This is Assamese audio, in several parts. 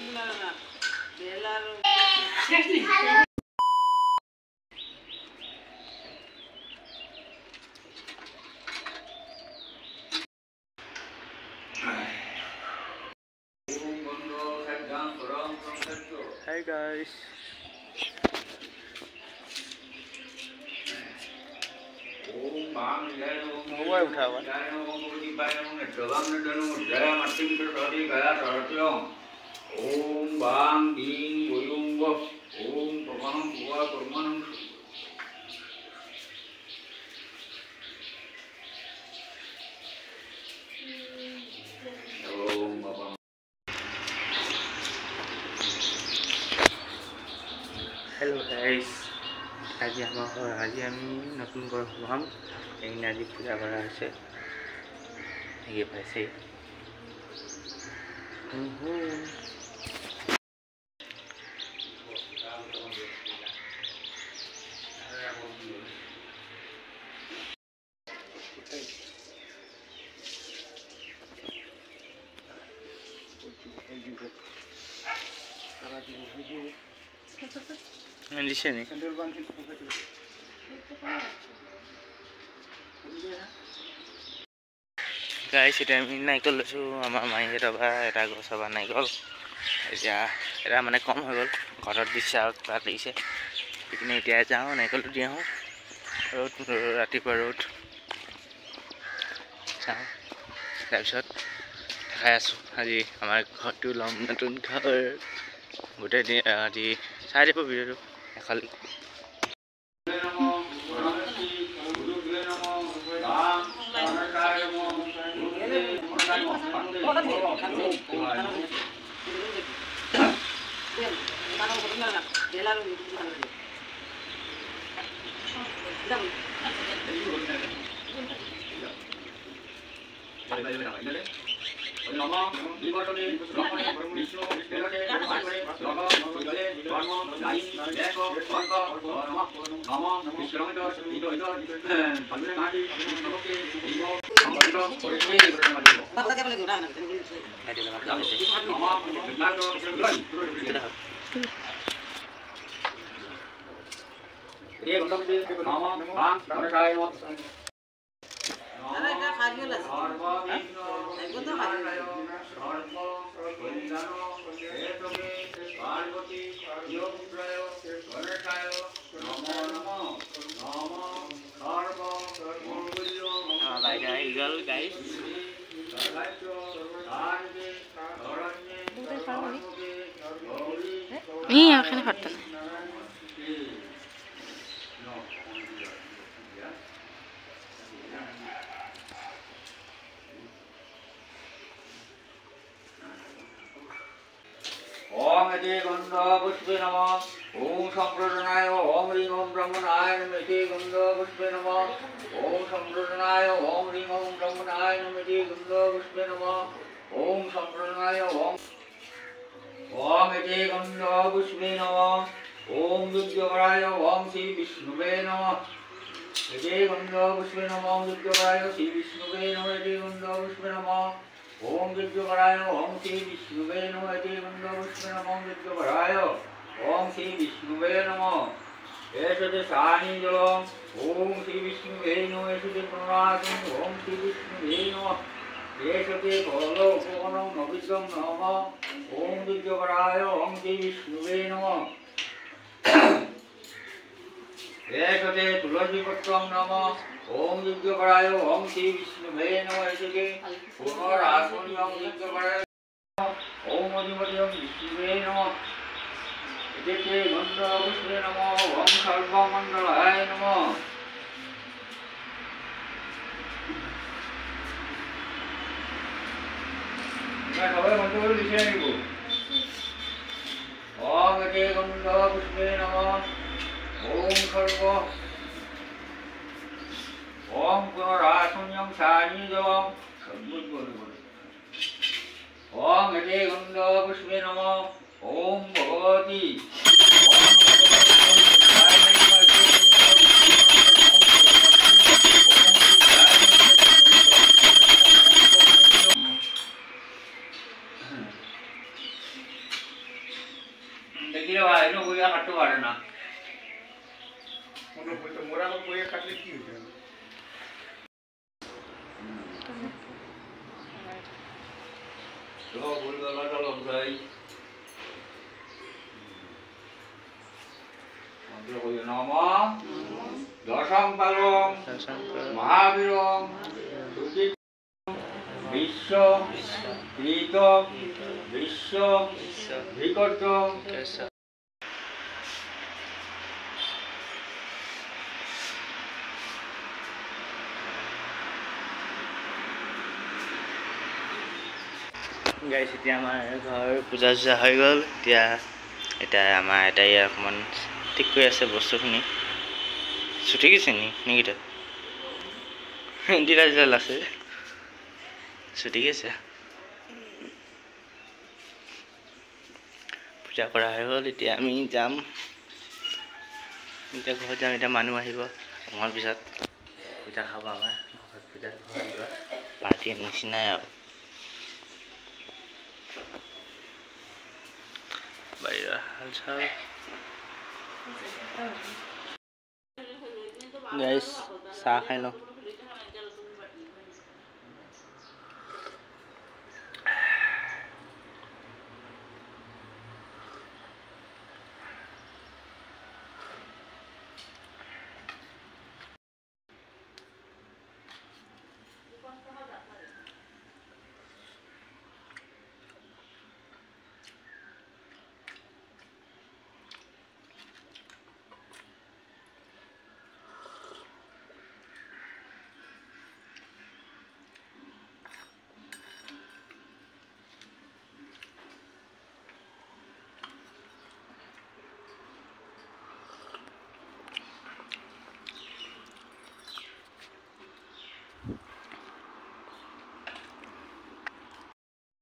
Hi guys. Mobile उठावा ओम बांग दीन गोयुंग ओम प्रमाणं बुआ प्रमाणं ओम बाबा। हेलो गाइस, आज আমি নতুন ঘৰ বনাম। এইদিন আজি পূজা কৰা হৈছে, এই পাইছে Ini guys, এটা আমি নাইকল লৈছো আমাৰ মাইহঁত বা এটা গছ বা নাইকল এতিয়া এটা মানে কম হৈ গ'ল ঘৰত বিশ্বাস লাগিছে সেইখিনি এতিয়া যাওঁ নাইকলটো দি আহোঁ ৰ'দ ৰাতিপুৱা ৰ'দ চাওঁ তাৰপিছত দেখাই আছোঁ আজি আমাৰ ঘৰটো ল'ম নতুন ঘৰ গোটেই দিন আজি চাই দিব ভিডিঅ'টো খালি guys. Ini yang kena hotel. ओम अजय गंध पुष्पे नमः ओम संप्रदानाय ओम ह्रीं ओम ब्रह्मणाय नमः गंध पुष्पे नमः ओम संप्रदानाय ओम ह्रीं ओम ब्रह्मणाय नमः गंध पुष्पे नमः ओम संप्रदानाय ओम अजय गंध पुष्पे नमः ओम विद्यावराय ओम श्री विष्णुवे नमः अजय गंध पुष्पे नमः विद्यावराय श्री विष्णुवे नमः अजय गंध पुष्पे नमः ओम विद्यावराय ओम श्री विष्णुवे नमः अजय गंध पुष्पे नमः विद्यावराय ओम श्री विष्णुवे नमः एषते सानि जलम ओम श्री विष्णुवे नमः एषते प्रणनादं ओम श्री विष्णुवे नमः एषते फलो उपवनं नविद्यं नमः ओम विद्यावराय ओम श्री विष्णुवे नमः एषते तुलसीपत्रं नमः ओम विद्यावराय ओम श्री विष्णुवे नमः एषते पुनरासुर्यं विद्यावराय ओम अधिपतिं विष्णुवे नमः एषते गन्धपुष्पे नमः ओम सर्वमङ्गलाय नमः सबाई मन्त्रগুলো লিখে নিব ओम अजय गन्धपुष्पे नमः ओम सर्व ओम पुनरासुर्यं सानिध्यं ओम अजय गन्धपुष्पे नमः ओम भगवती কিলো ভাই নো বইয়া কাটতে পারে না মোরা বইয়া কাটলে কি হইছে তো বলবা চলো ভাই মন্ত্র কইও নম দশম পালং মহাবীরং সুচি বিশ্ব কৃত বিশ্ব বিকট গাইছ এতিয়া আমাৰ ঘৰ পূজা চূজা হৈ গ'ল এতিয়া আমাৰ এটাই অকণমান ঠিক কৰি আছে বস্তুখিনি ছুটি গৈছে নেকি দিলা দিলা আছে ছুটি গৈছে পূজা কৰা হৈ গ'ল এতিয়া আমি যাম এতিয়া ঘৰত যাম এতিয়া মানুহ আহিব অকণমান পিছত পূজা খাব আমাৰ ঘৰত পূজা পাৰ্টিৰ নিচিনাই আৰু বাহিৰা হালচাল গাইছ চাহ খাই লওঁ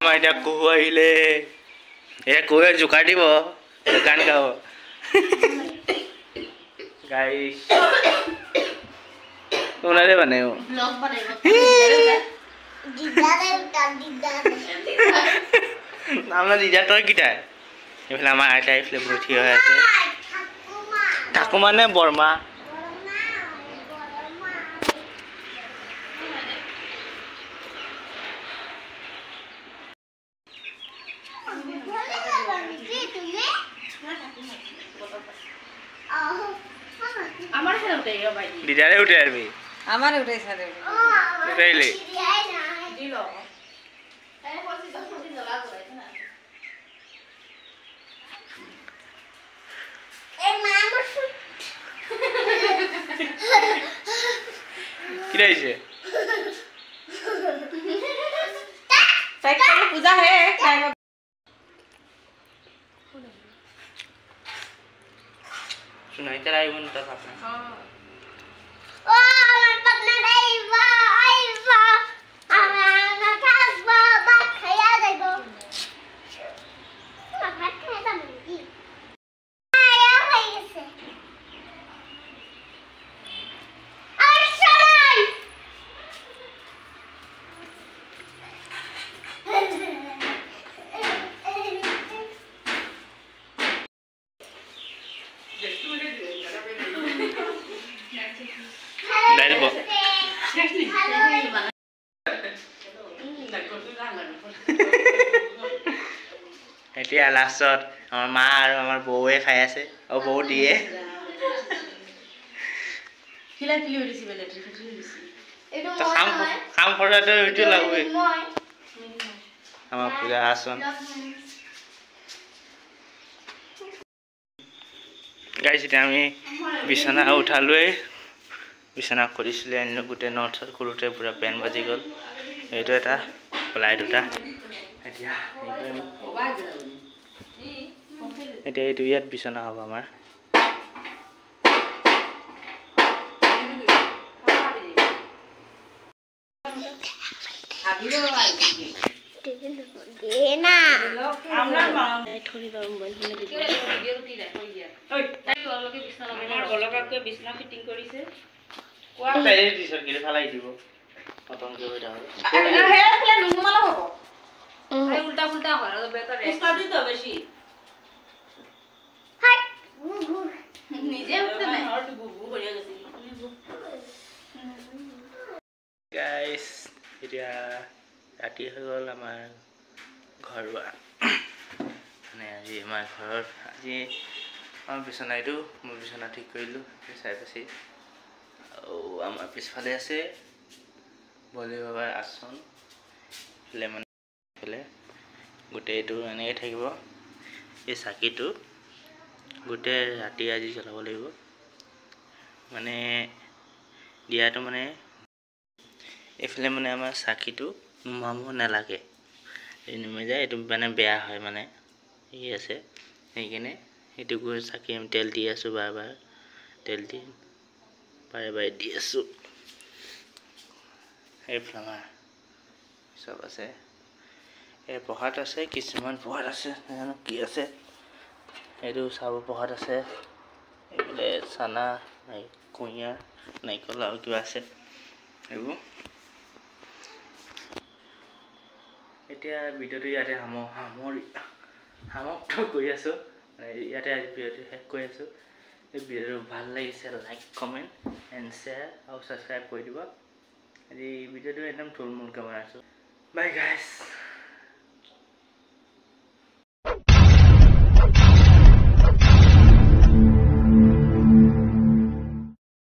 এতিয়া কুহু আহিলে এয়া কুহুৱে জোকাৰ দিব গান গাব গাইছ শুনাৰে মানে আমাৰ দিদা তই কিটা এইফালে আমাৰ আইতা এইফালে ভৰ্তি হৈ আছে ঠাকুমা মানে বৰমা দিদারে উঠে আসবি আমার উঠে সারে উঠাইলে কি রয়েছে পূজা হয়ে सुनाई तेरा आई बनता था अपना Dari bo. এতিয়া লাষ্টত আমাৰ মা আৰু আমাৰ বৌৱে খাই আছে আৰু বৌ দিয়ে খাম কৰাটো এইটো লাগবে আমাৰ পূজা আসন গাইছ এতিয়া আমি বিছনা উঠালোৱে বিছনা কৰিছিলে আনিলো গোটেই নৰ্থ কৰোঁতে পুৰা পেন বাজি গ'ল এইটো এটা প্লাই দুটা এতিয়া এইটো ইয়াত বিছনা হ'ব আমাৰ বিছনা ফিটিং কৰিছে উল্টা পুল্টা হয় বেশি গাইছ এতিয়া ৰাতি হৈ গ'ল আমাৰ ঘৰুৱা মানে আজি আমাৰ ঘৰত আজি আমাৰ বিচনা এইটো মই বিচনা ঠিক কৰিলোঁ চাই পাচি আৰু আমাৰ পিছফালে আছে বলি বাবাৰ আসন মানে গোটেইটো এনেকৈ থাকিব এই চাকিটো গোটেই ৰাতি আজি জ্বলাব লাগিব মানে দিয়াটো মানে এইফালে মানে আমাৰ চাকিটো নুমাব নালাগে এই নুমাই যায় এইটো মানে বেয়া হয় মানে এই আছে সেইকাৰণে সেইটো গৈ চাকি আমি তেল দি আছোঁ বাৰ তেল দি বাৰে দি আছোঁ এইফালে আমাৰ চব আছে এই প্ৰসাদ আছে কিছুমান প্ৰসাদ আছে নাজানো কি আছে এইটো চাব প্ৰসাদ আছে এইফালে চানা কুঁহিয়াৰ নাৰিকল আৰু কিবা আছে এইবোৰ এতিয়া ভিডিঅ'টো ইয়াতে সমাপ্ত কৰি আছোঁ ইয়াতে আজি ভিডিঅ'টো শেষ কৰি আছোঁ এই ভিডিঅ'টো ভাল লাগিছে লাইক কমেণ্ট এণ্ড শ্বেয়াৰ আৰু ছাবস্ক্ৰাইব কৰি দিব আজি ভিডিঅ'টো একদম থুলমূলকৈ বনাইছোঁ বাই গাইছ